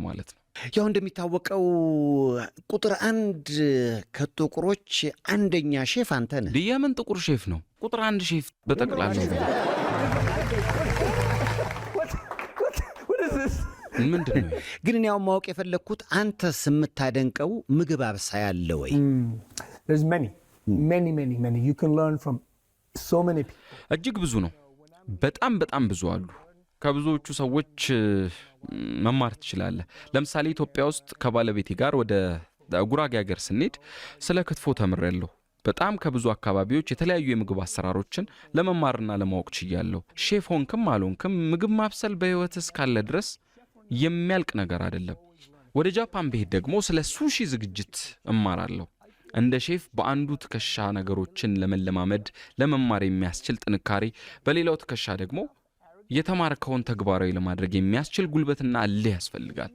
ማለት ነው። ያው እንደሚታወቀው ቁጥር 1 ከጥቁሮች አንደኛ ሼፍ አንተ ነህ። የምን ጥቁር ሼፍ ነው ቁጥር 1 ሼፍ በጠቅላላው? ምንድነው? ግን እኔ ያው ማወቅ የፈለኩት አንተስ የምታደንቀው ምግብ አብሳይ አለ ወይ? There's many. You can learn from so many people. እጅግ ብዙ ነው። በጣም ብዙ አሉ። ከብዙዎቹ ሰዎች መማር ትችላለህ። ለምሳሌ ኢትዮጵያ ውስጥ ከባለቤቴ ጋር ወደ ጉራጌ ሀገር ስንሄድ ስለ ክትፎ ተምሬያለሁ። በጣም ከብዙ አካባቢዎች የተለያዩ የምግብ አሰራሮችን ለመማርና ለማወቅ ችያለሁ። ሼፍ ሆንክም አልሆንክም ምግብ ማብሰል በህይወት እስካለ ድረስ የሚያልቅ ነገር አይደለም። ወደ ጃፓን ብሄድ ደግሞ ስለ ሱሺ ዝግጅት እማራለሁ። እንደ ሼፍ በአንዱ ትከሻ ነገሮችን ለመለማመድ ለመማር የሚያስችል ጥንካሬ፣ በሌላው ትከሻ ደግሞ የተማርከውን ተግባራዊ ለማድረግ የሚያስችል ጉልበትና እልህ ያስፈልጋል።